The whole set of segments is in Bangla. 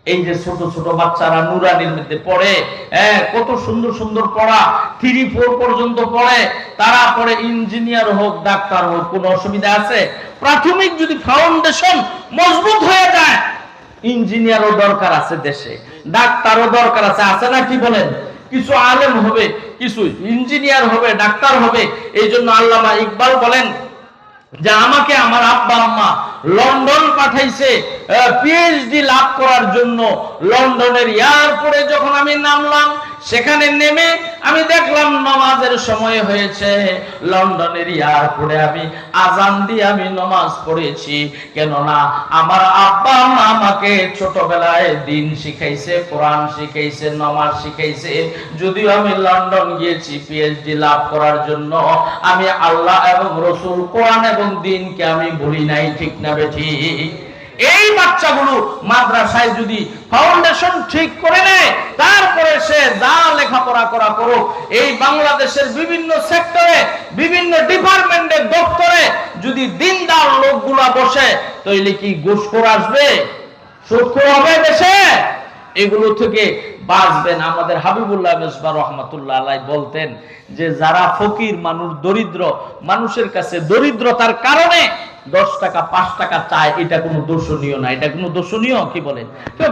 এই যে ছোট ছোট বাচ্চারা নুরানির মধ্যে পড়ে, কত সুন্দর সুন্দর পড়া, 3-4 পর্যন্ত পড়ে, তারা পড়ে ইঞ্জিনিয়ার হোক ডাক্তার হোক, কোনো অসুবিধা আছে? প্রাথমিক যদি ফাউন্ডেশন মজবুত হয়ে যায়, ইঞ্জিনিয়ারও দরকার আছে দেশে, ডাক্তারও দরকার আছে, আছে না কি বলেন? কিছু আলেম হবে, কিছু ইঞ্জিনিয়ার হবে, ডাক্তার হবে। এই জন্য আল্লামা ইকবাল বলেন যে আমাকে আমার আব্বা আম্মা লন্ডন পাঠাইছে পিএইচডি লাভ করার জন্য। লন্ডনের এয়ারপোর্টে যখন আমি নামলাম, সেখানে নেমে আমি দেখলাম নামাজের সময় হয়েছে। লন্ডনের এয়ারপোর্টে আমি আজান দিয়ে আমি নামাজ পড়েছি, কেননা আমার আব্বা আম্মা আমাকে ছোটবেলায় দিন শিখাইছে, কোরআন শিখাইছে, নামাজ শিখাইছে। যদিও আমি লন্ডন গিয়েছি পিএইচডি লাভ করার জন্য, আমি আল্লাহ এবং রসুল, কোরআন এবং দিনকে আমি ভুলি নাই। ঠিক না বেঠি? এই বাচ্চাগুলো মাদ্রাসায় যদি ফাউন্ডেশন ঠিক করে নেয়, তারপরে সে যা লেখাপড়া করা করুক, এই বাংলাদেশের বিভিন্ন সেক্টরে, বিভিন্ন ডিপার্টমেন্টের দপ্তরে যদি দিনদার লোকগুলা বসে, তাইলে কি ঘুষখোর আসবে? সুদখোর হবে দেশে? এগুলো থেকে বাঁচবেন। আমাদের হাবিবুল্লাহ মেজবাহ রহমাতুল্লাহ আলাইহি বলতেন যে যারা ফকির মানুষ, দরিদ্র মানুষের কাছে দরিদ্রতার কারণে 10 টাকা 5 টাকা চায়, এটা কোনো দর্শনীয় না। এটা কোনো দর্শনীয়? কি বলেন?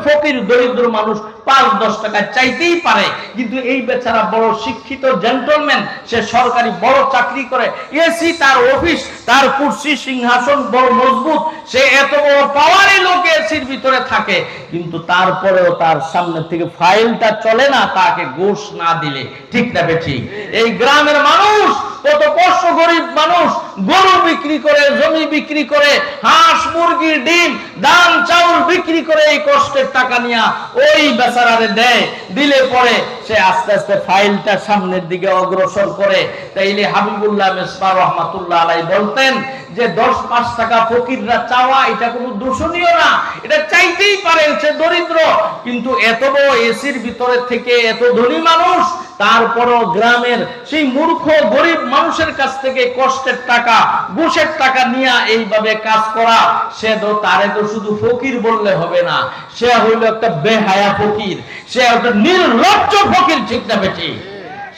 ফকির দরিদ্র মানুষ 5-10 টাকা চাইতেই পারে, কিন্তু এই বেচারা বড় শিক্ষিত জেন্টলম্যান, সে সরকারি বড় চাকরি করে, এসি তার অফিস, তার কুর্সি সিংহাসন বড় মজবুত, সে এত বড় পাওয়ারি লোক এসির ভিতরে থাকে, কিন্তু তারপরেও তার সামনে থেকে ফাইলটা চলে না তাকে ঘুষ না দিলে। ঠিক না বেঠিক? এই গ্রামের মানুষ কত কষ্ট, গরিব মানুষ গরু বিক্রি করে, জমি বিক্রি করে, হাঁস মুরগির ডিম, ধান চাউল বিক্রি করে এই কষ্টের টাকা নিয়ে ওই বেচারারে দেয়। দিলে পরে সে আস্তে আস্তে ফাইলটা সামনের দিকে অগ্রসর করে। তাইলে হাবিবুল্লাহ মেজবাহ রহমাতুল্লাহ আলাইহি বলতেন যে 10-5 টাকা ফকিররা চাওয়া এটা কোনো দূষণীয় না, এটা চাইতেই পারে, সে দরিদ্র। কিন্তু এত বড় এসির ভিতরে থেকে এত ধনী মানুষ, তারপরও গ্রামের সেই মূর্খ গরিব মানুষের কাছ থেকে কষ্টের টাকা, ঘুষের টাকা নিয়ে এইভাবে কাজ করা, সে তো তারে তো শুধু ফকির বললে হবে না, সে হইল একটা বেহায়া ফকির, সে একটা নির্লজ্জ ফকির। ঠিক না বেটি?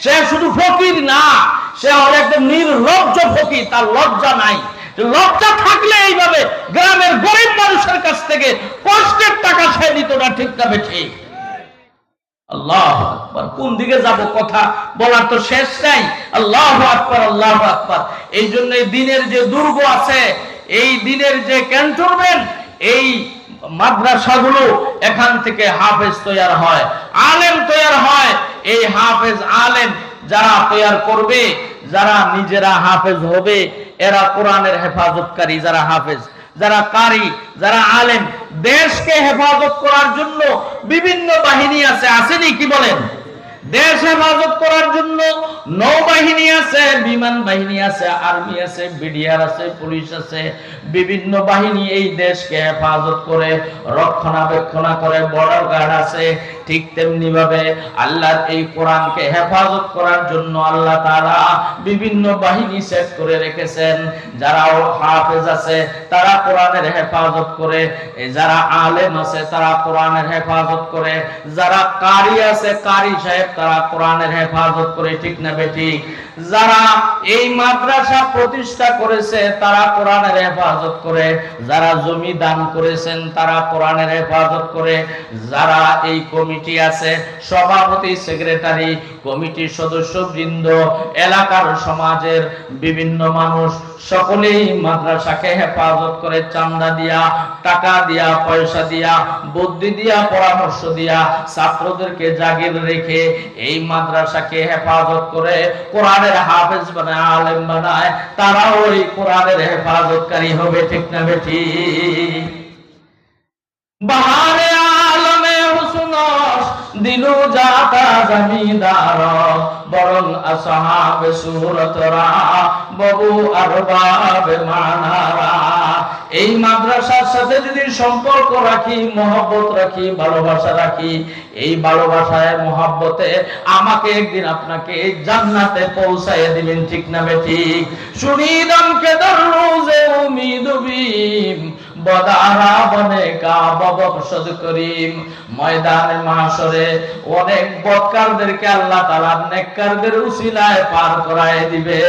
সে শুধু ফকির না, সে হলো একটা নির্লজ্জ ফকির, তার লজ্জা নাই। লজ্জা থাকলে এইভাবে গ্রামের গরিব মানুষের কাছ থেকে কষ্টের টাকা সে দিত না। ঠিক না বেটি? আল্লাহু আকবার। কোন দিকে যাব? কথা বলার তো শেষ নাই। আল্লাহু আকবার, আল্লাহু আকবার। এই জন্য দিনের যে দুর্গ আছে, এই দিনের যে ক্যান্টনমেন্ট, এই মাদ্রাসাগুলো, এখান থেকে হাফেজ তৈয়ার হয়, আলেম তৈয়ার হয়। এই হাফেজ আলেম যারা তৈয়ার করবে, যারা নিজেরা হাফেজ হবে, এরা কোরআনের হেফাজতকারী। যারা হাফেজ, যারা কারি, যারা আলেম, দেশকে হেফাজত করার জন্য বিভিন্ন বাহিনী আছে, আসেনি? কি বলেন? দেশ হেফাজত করার জন্য নৌবাহিনী আছে, বিমান বাহিনী আছে, আর্মি আছে, বিডিআর আছে, পুলিশ আছে, বিভিন্ন বাহিনী এই দেশকে হেফাজত করে, রক্ষণাবেক্ষণা করে, বর্ডার গার্ড আছে। ঠিক তেমনি ভাবে আল্লাহর এই কোরআনকে হেফাজত করার জন্য আল্লাহ তাআলা বিভিন্ন বাহিনী সেট করে রেখেছেন। যারা হাফেজ আছে তারা কোরআনের হেফাজত করে, যারা আলেম আছে তারা কোরআনের হেফাজত করে, যারা কারি আছে, কারি সাহেব, তারা কোরআনের হেফাজত করে। ঠিক না বেঠিক? যারা এই মাদ্রাসা প্রতিষ্ঠা করেছে তারা কোরআনের হেফাজত করে, যারা জমি দান করেছেন তারা কোরআনের হেফাজত করে, যারা এই কমিটি আছে, সভাপতি, সেক্রেটারি, কমিটির সদস্যবৃন্দ, এলাকার সমাজের বিভিন্ন মানুষ, সকলেই মাদ্রাসাকে হেফাজত করে। চান্দা দিয়া, টাকা দিয়া, পয়সা দিয়া, বুদ্ধি দিয়া, পরামর্শ দিয়া, ছাত্রদেরকে জাগির রেখে এই মাদ্রাসাকে হেফাজত করে কোরআনের হাফেজ বানায়, আলেম বানায়, তারাও ওই কোরআনের হেফাজতকারী হবে। ঠিক না বেঠি? বাহারে আলমে হুসনস দিলু জাতা জমিদার, বরং আসহাবে সুরতরা বাবু আরবাবে মানারা। এই মাদ্রাসার সাথে যদি সম্পর্ক রাখি, মহব্বত রাখি, ভালোবাসা রাখি, এই ভালোবাসায় মহব্বতে আমাকে একদিন আপনাকে জান্নাতে পৌঁছায় দিবেন। ঠিক না বেঠিক? শুনিদম কে দররোজে উমিদ বিম বদারা বনে কা ববশদ করিম। ময়দানে মাশরে অনেক বদকারদেরকে আল্লাহ তাআলা নেককারদের উসিলায় পার করায় দিবে।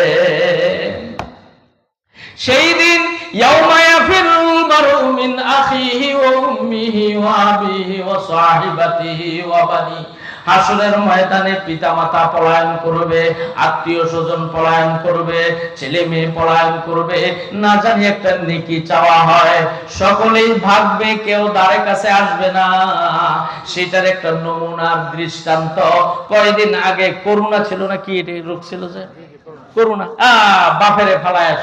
সেই দিন ইয়াউমা ইয়াফিরুল মারউ মিন আখিহি ওয়া উম্মিহি ওয়া আবিহি ওয়া সাহিবাতিহি ওয়া বানি। হাসরের ময়দানে পিতামাতা পলায়ন করবে, আত্মীয় স্বজন পলায়ন করবে, ছেলে মেয়ে পলায়ন করবে, না জানি একটা নেকি চাওয়া হয়, সকলেই ভাগবে, কেউ দ্বারের কাছে আসবে না। সেটার একটা নমুনার দৃষ্টান্ত কয়েকদিন আগে করোনা ছিল না, কি এটা রোগ ছিল যে করোনা, বাপেরে ফালায়